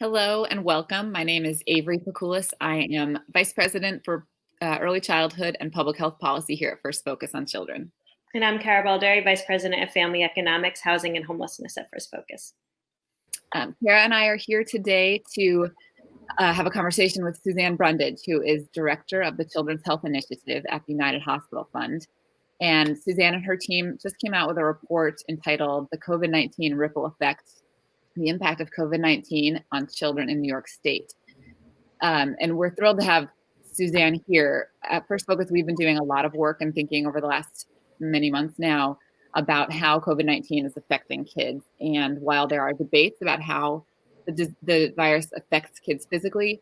Hello and welcome. My name is Avery Pakulis. I am Vice President for Early Childhood and Public Health Policy here at First Focus on Children. And I'm Cara Balderi, Vice President of Family Economics, Housing, and Homelessness at First Focus. Cara and I are here today to have a conversation with Suzanne Brundage, who is Director of the Children's Health Initiative at the United Hospital Fund. And Suzanne and her team just came out with a report entitled The COVID-19 Ripple Effect, the Impact of COVID-19 on Children in New York State. And we're thrilled to have Suzanne here. At First Focus, we've been doing a lot of work and thinking over the last many months now about how COVID-19 is affecting kids. And while there are debates about how the virus affects kids physically,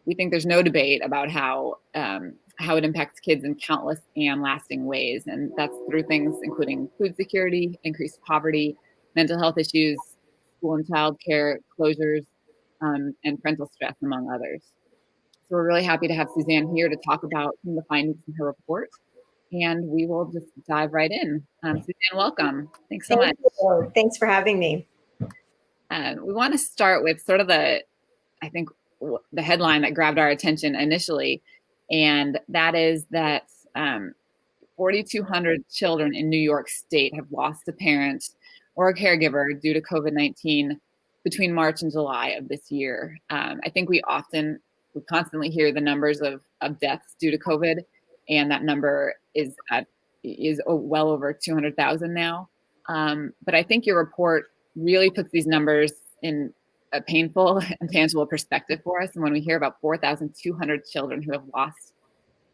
we think there's no debate about how it impacts kids in countless and lasting ways. And that's through things including food security, increased poverty, mental health issues, school and child care closures, and parental stress, among others. So we're really happy to have Suzanne here to talk about some of the findings in her report. And we will just dive right in. Suzanne, welcome. Thanks so much. Thanks for having me. We want to start with sort of the headline that grabbed our attention initially, and that is that 4,200 children in New York State have lost a parent or a caregiver due to COVID-19 between March and July of this year. I think we constantly hear the numbers of deaths due to COVID, and that number is well over 200,000 now. But I think your report really puts these numbers in a painful and tangible perspective for us. And when we hear about 4,200 children who have lost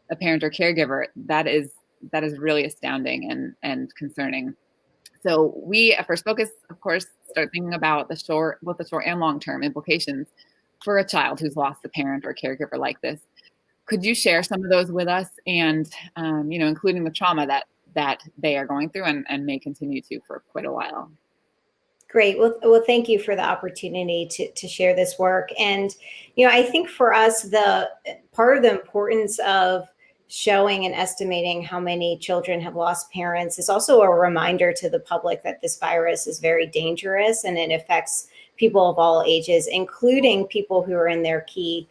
a parent or caregiver, that is really astounding and concerning. So we at First Focus, of course, start thinking about both the short and long-term implications for a child who's lost a parent or caregiver like this. Could you share some of those with us, and including the trauma that they are going through and may continue to for quite a while? Great. Well, thank you for the opportunity to share this work. And, I think for us, the part of the importance of showing and estimating how many children have lost parents is also a reminder to the public that this virus is very dangerous and it affects people of all ages, including people who are in their key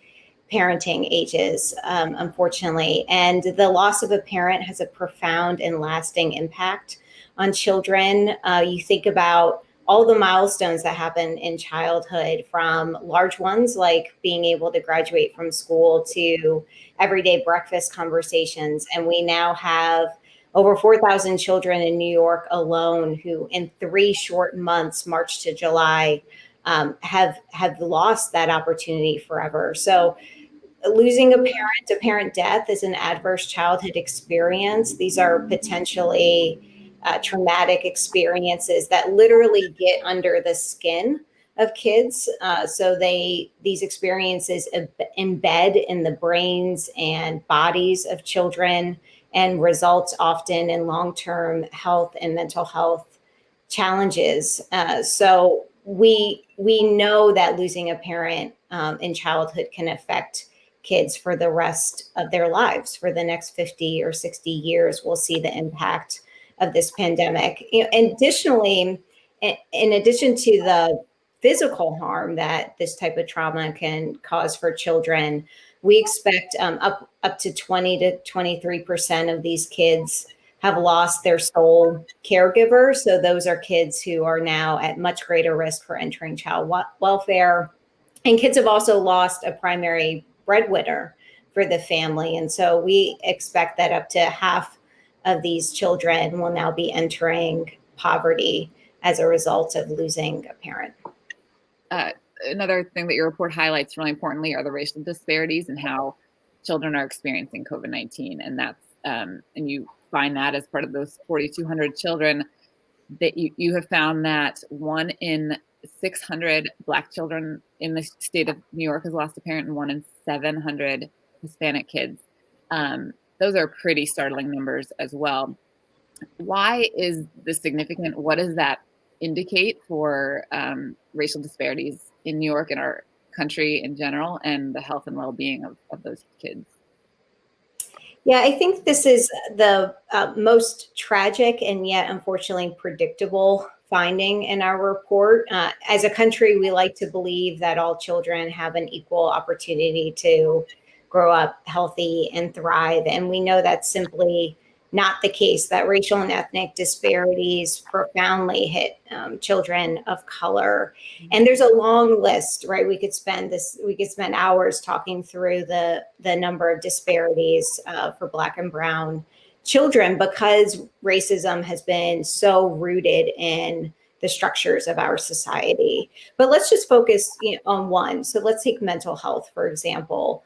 parenting ages, unfortunately. And the loss of a parent has a profound and lasting impact on children. You think about all the milestones that happen in childhood, from large ones like being able to graduate from school to everyday breakfast conversations. And we now have over 4,000 children in New York alone who in 3 short months, March to July, have lost that opportunity forever. So losing a parent death is an adverse childhood experience. These are potentially traumatic experiences that literally get under the skin of kids. So these experiences embed in the brains and bodies of children and result often in long-term health and mental health challenges. So we know that losing a parent in childhood can affect kids for the rest of their lives. For the next 50 or 60 years, we'll see the impact of this pandemic. Additionally, in addition to the physical harm that this type of trauma can cause for children, we expect up to 20 to 23% of these kids have lost their sole caregiver. So those are kids who are now at much greater risk for entering child welfare. And kids have also lost a primary breadwinner for the family. And so we expect that up to half of these children will now be entering poverty as a result of losing a parent. Another thing that your report highlights really importantly are the racial disparities and how children are experiencing COVID-19. And that's and you find that as part of those 4,200 children that you have found that 1 in 600 Black children in the state of New York has lost a parent, and 1 in 700 Hispanic kids. Those are pretty startling numbers as well. Why is this significant? What does that indicate for racial disparities in New York and our country in general, and the health and well-being of those kids? Yeah, I think this is the most tragic and yet unfortunately predictable finding in our report. As a country, we like to believe that all children have an equal opportunity to grow up healthy and thrive. And we know that's simply not the case, that racial and ethnic disparities profoundly hit children of color. And there's a long list, right? We could spend hours talking through the number of disparities for Black and Brown children, because racism has been so rooted in the structures of our society. But let's just focus on one. So let's take mental health, for example.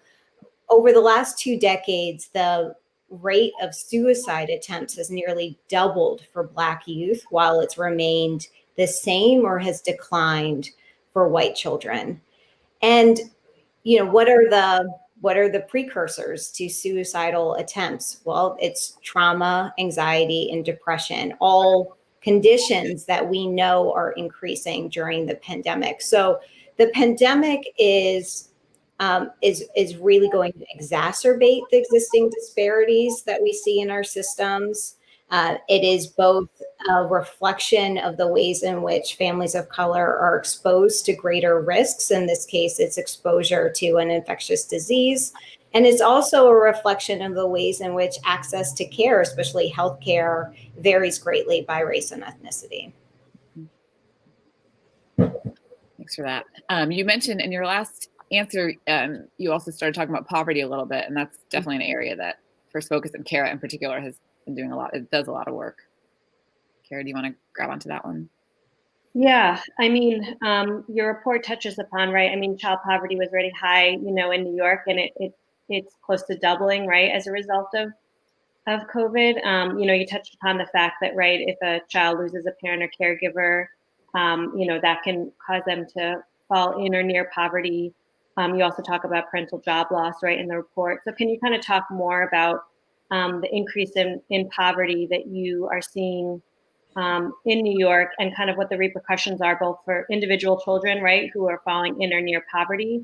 Over the last 2 decades, the rate of suicide attempts has nearly doubled for Black youth, while it's remained the same or has declined for white children. And what are the precursors to suicidal attempts? Well, it's trauma, anxiety, and depression, all conditions that we know are increasing during the pandemic. So the pandemic is really going to exacerbate the existing disparities that we see in our systems. It is both a reflection of the ways in which families of color are exposed to greater risks. In this case, it's exposure to an infectious disease. And it's also a reflection of the ways in which access to care, especially healthcare, varies greatly by race and ethnicity. Thanks for that. You mentioned in your last answer, you also started talking about poverty a little bit, and that's definitely an area that First Focus and CARA in particular has been doing a lot. It does a lot of work. Kara, do you want to grab onto that one? Yeah, I mean, your report touches upon, right? I mean, child poverty was already high, in New York, and it's close to doubling, right, as a result of COVID. You touched upon the fact that, right, if a child loses a parent or caregiver, that can cause them to fall in or near poverty. You also talk about parental job loss, right, in the report. So can you kind of talk more about the increase in poverty that you are seeing in New York, and kind of what the repercussions are both for individual children, right, who are falling in or near poverty,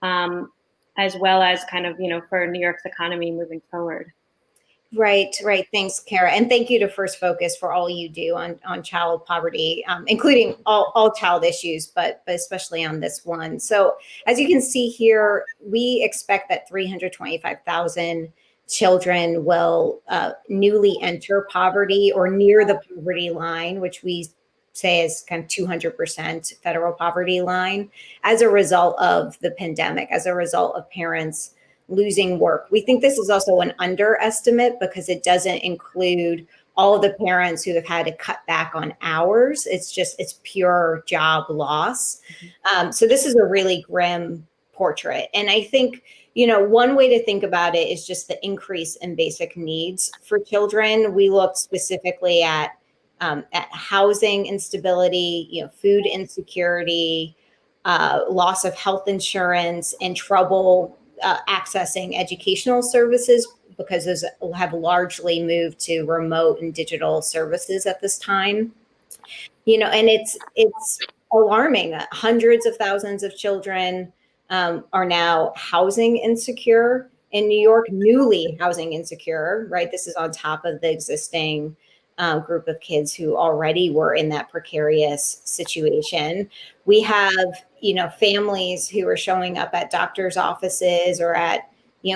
as well as kind of, for New York's economy moving forward? Right. Thanks, Kara. And thank you to First Focus for all you do on child poverty, including all child issues, but especially on this one. So as you can see here, we expect that 325,000 children will newly enter poverty or near the poverty line, which we say is kind of 200% federal poverty line, as a result of the pandemic, as a result of parents losing work. We think this is also an underestimate because it doesn't include all of the parents who have had to cut back on hours. It's pure job loss. So this is a really grim portrait. And I think, one way to think about it is just the increase in basic needs for children. We looked specifically at housing instability, food insecurity, loss of health insurance, and trouble accessing educational services, because those have largely moved to remote and digital services at this time. And it's alarming that hundreds of thousands of children are now housing insecure in New York, newly housing insecure, right? This is on top of the existing group of kids who already were in that precarious situation. We have, families who are showing up at doctors' offices or at,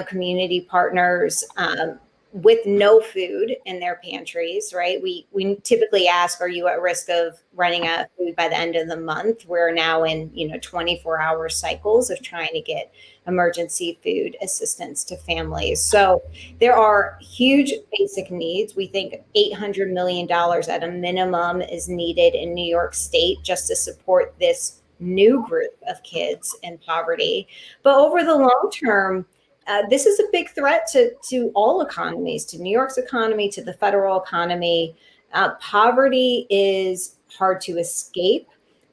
community partners with no food in their pantries, right? We typically ask, are you at risk of running out of food by the end of the month? We're now in, 24-hour cycles of trying to get emergency food assistance to families. So there are huge basic needs. We think $800 million at a minimum is needed in New York State just to support this new group of kids in poverty. But over the long term, this is a big threat to all economies, to New York's economy, to the federal economy. Poverty is hard to escape.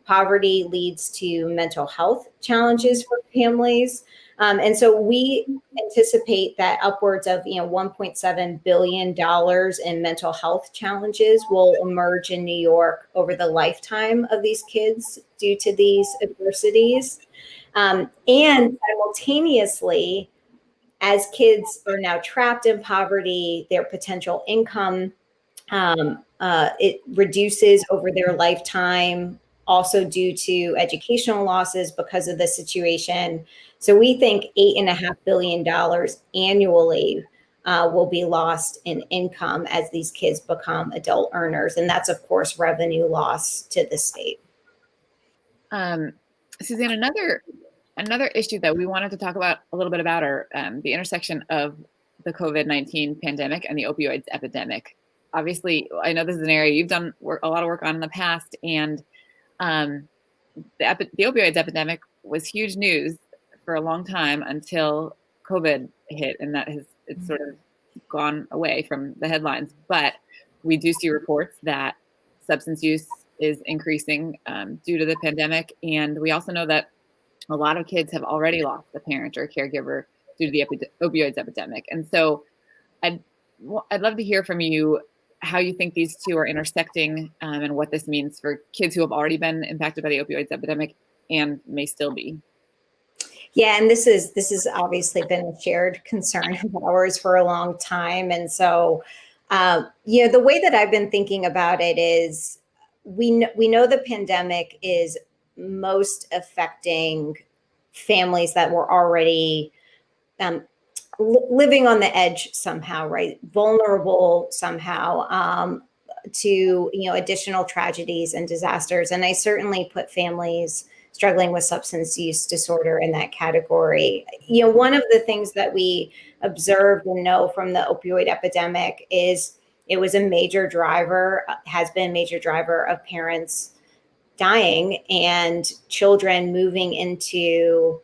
Poverty leads to mental health challenges for families. And so we anticipate that upwards of $1.7 billion in mental health challenges will emerge in New York over the lifetime of these kids due to these adversities. And simultaneously, as kids are now trapped in poverty, their potential income It reduces over their lifetime, also due to educational losses because of the situation. So we think $8.5 billion annually will be lost in income as these kids become adult earners. And that's, of course, revenue loss to the state. Suzanne, another issue that we wanted to talk about a little bit about are the intersection of the COVID-19 pandemic and the opioids epidemic. Obviously, I know this is an area you've done a lot of work on in the past, and the opioids epidemic was huge news for a long time until COVID hit, and it's sort of gone away from the headlines. But we do see reports that substance use is increasing due to the pandemic, and we also know that a lot of kids have already lost a parent or a caregiver due to the opioids epidemic. And so I'd love to hear from you how you think these two are intersecting and what this means for kids who have already been impacted by the opioids epidemic and may still be. Yeah, and this is obviously been a shared concern of ours for a long time. And so, the way that I've been thinking about it is we know the pandemic is most affecting families that were already living on the edge somehow, right? Vulnerable somehow to additional tragedies and disasters. And I certainly put families struggling with substance use disorder in that category. One of the things that we observed and know from the opioid epidemic is it was a major driver, has been a major driver of parents dying and children moving into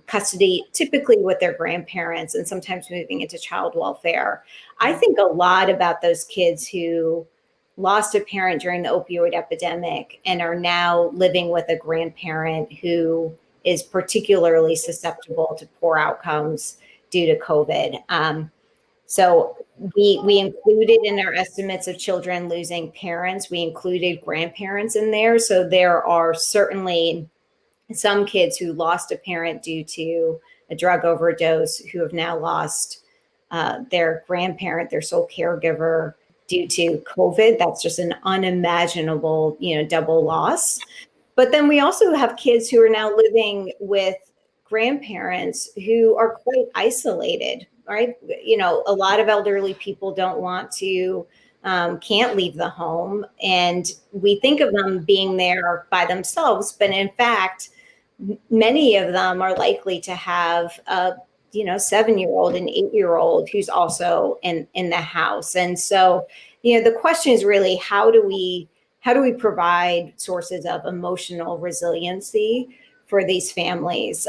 custody, typically with their grandparents, and sometimes moving into child welfare. I think a lot about those kids who lost a parent during the opioid epidemic and are now living with a grandparent who is particularly susceptible to poor outcomes due to COVID. So we included in our estimates of children losing parents, we included grandparents in there. So there are certainly some kids who lost a parent due to a drug overdose who have now lost their grandparent, their sole caregiver, due to COVID. That's just an unimaginable, double loss. But then we also have kids who are now living with grandparents who are quite isolated, right? A lot of elderly people don't want to, can't leave the home. And we think of them being there by themselves, but in fact, many of them are likely to have a 7-year-old and 8-year-old who's also in the house. And so, the question is really how do we provide sources of emotional resiliency for these families?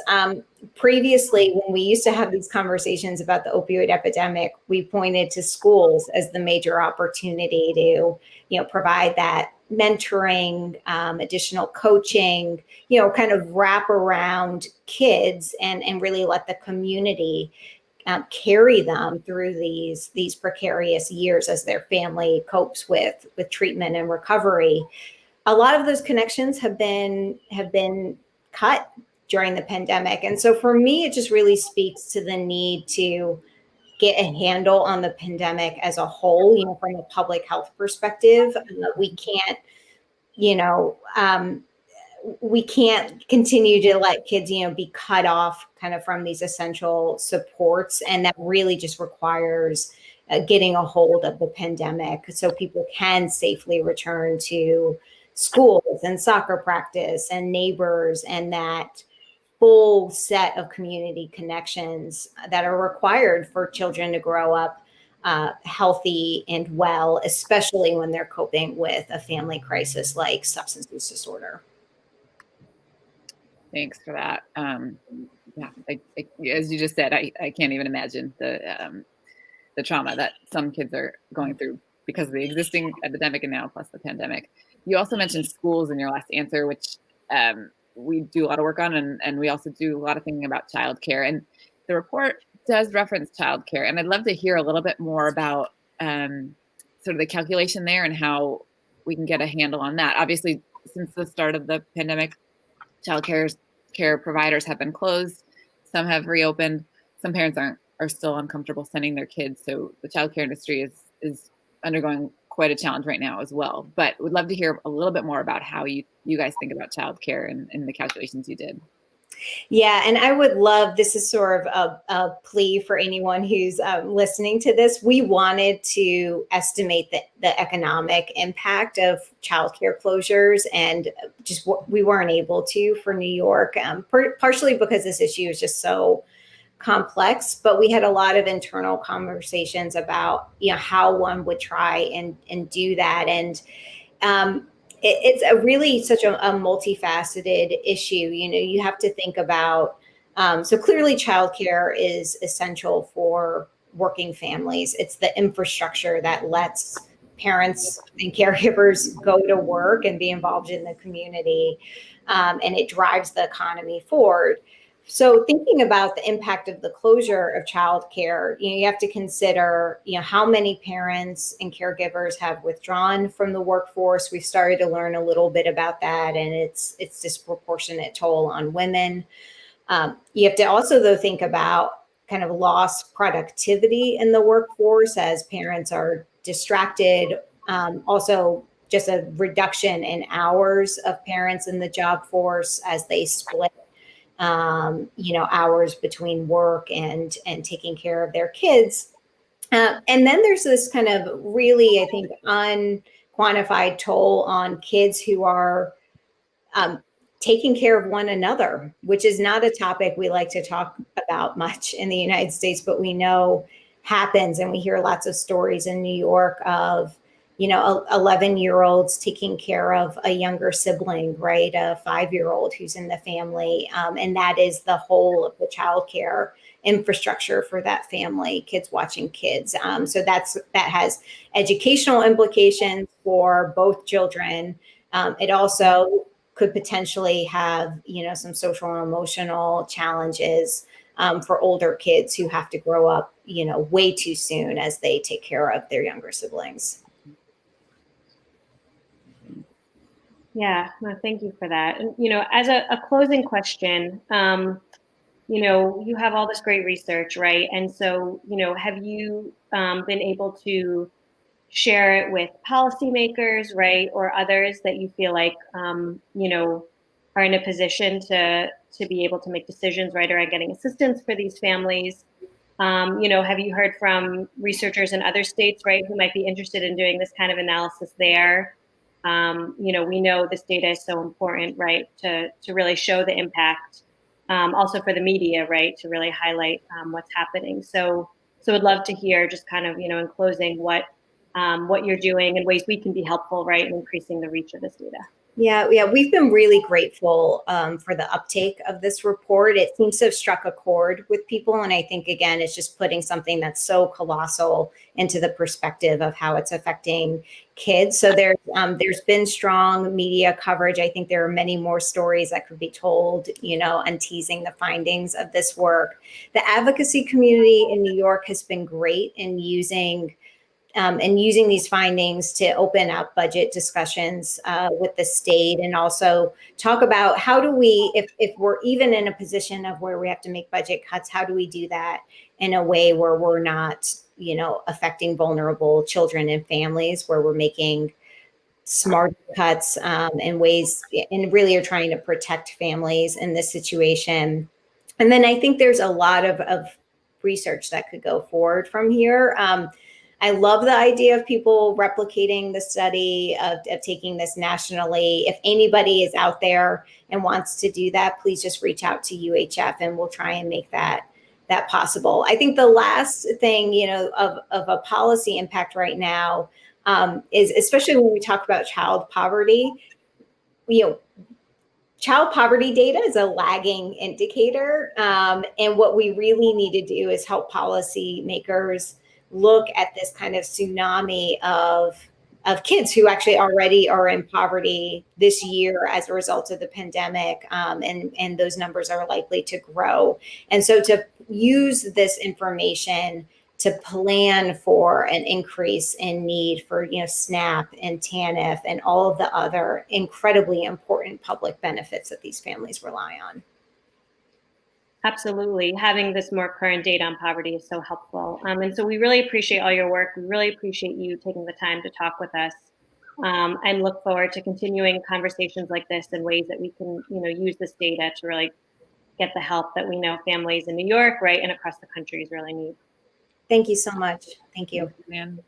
Previously, when we used to have these conversations about the opioid epidemic, we pointed to schools as the major opportunity to, provide that mentoring, additional coaching, kind of wrap around kids and really let the community carry them through these precarious years as their family copes with treatment and recovery. A lot of those connections have been cut during the pandemic. And so for me, it just really speaks to the need to get a handle on the pandemic as a whole, from a public health perspective. We can't, we can't continue to let kids, be cut off kind of from these essential supports. And that really just requires getting a hold of the pandemic so people can safely return to schools and soccer practice and neighbors and that full set of community connections that are required for children to grow up healthy and well, especially when they're coping with a family crisis like substance use disorder. Thanks for that. As you just said, I can't even imagine the trauma that some kids are going through because of the existing epidemic and now plus the pandemic. You also mentioned schools in your last answer, which we do a lot of work on, and we also do a lot of thinking about childcare. And the report does reference childcare, and I'd love to hear a little bit more about sort of the calculation there and how we can get a handle on that. Obviously, since the start of the pandemic, care providers have been closed. Some have reopened. Some parents are still uncomfortable sending their kids. So the childcare industry is undergoing quite a challenge right now as well. But would love to hear a little bit more about how you guys think about childcare and the calculations you did. Yeah, and I would love, this is sort of a plea for anyone who's listening to this. We wanted to estimate the economic impact of childcare closures, and just we weren't able to for New York, partially because this issue is just so complex. But we had a lot of internal conversations about, how one would try and do that. And it's a really such a multifaceted issue. You have to think about, so clearly childcare is essential for working families. It's the infrastructure that lets parents and caregivers go to work and be involved in the community, and it drives the economy forward. So thinking about the impact of the closure of childcare, you have to consider, how many parents and caregivers have withdrawn from the workforce. We've started to learn a little bit about that, and it's disproportionate toll on women. You have to also, though, think about kind of lost productivity in the workforce as parents are distracted. Also, just a reduction in hours of parents in the job force as they split hours between work and taking care of their kids. And then there's this kind of really, I think, unquantified toll on kids who are taking care of one another, which is not a topic we like to talk about much in the United States, but we know happens. And we hear lots of stories in New York of 11-year-olds taking care of a younger sibling, right? A 5-year-old who's in the family. And that is the whole of the childcare infrastructure for that family, kids watching kids. So that has educational implications for both children. It also could potentially have, some social and emotional challenges for older kids who have to grow up, way too soon as they take care of their younger siblings. Yeah, no, thank you for that. And, as a closing question, you have all this great research, right? And so, have you been able to share it with policymakers, right? Or others that you feel like, are in a position to be able to make decisions, right? Or are getting assistance for these families? Have you heard from researchers in other states, right, who might be interested in doing this kind of analysis there? We know this data is so important, right, to really show the impact, also for the media, right, to really highlight what's happening. So I'd love to hear just kind of, in closing, what you're doing and ways we can be helpful, right, in increasing the reach of this data. Yeah, we've been really grateful for the uptake of this report. It seems to have struck a chord with people. And I think, again, it's just putting something that's so colossal into the perspective of how it's affecting kids. So there's been strong media coverage. I think there are many more stories that could be told, and teasing the findings of this work. The advocacy community in New York has been great in using these findings to open up budget discussions with the state, and also talk about how do we, if we're even in a position of where we have to make budget cuts, how do we do that in a way where we're not, affecting vulnerable children and families, where we're making smart cuts in ways, and really are trying to protect families in this situation. And then I think there's a lot of research that could go forward from here. I love the idea of people replicating the study, of taking this nationally. If anybody is out there and wants to do that, please just reach out to UHF and we'll try and make that possible. I think the last thing, of a policy impact right now is, especially when we talk about child poverty, child poverty data is a lagging indicator. And what we really need to do is help policymakers look at this kind of tsunami of kids who actually already are in poverty this year as a result of the pandemic, and those numbers are likely to grow. And so to use this information to plan for an increase in need for, SNAP and TANF and all of the other incredibly important public benefits that these families rely on. Absolutely. Having this more current data on poverty is so helpful. And so we really appreciate all your work. We really appreciate you taking the time to talk with us, and look forward to continuing conversations like this in ways that we can, use this data to really get the help that we know families in New York, right, and across the country really need. Thank you so much. Thank you. Man.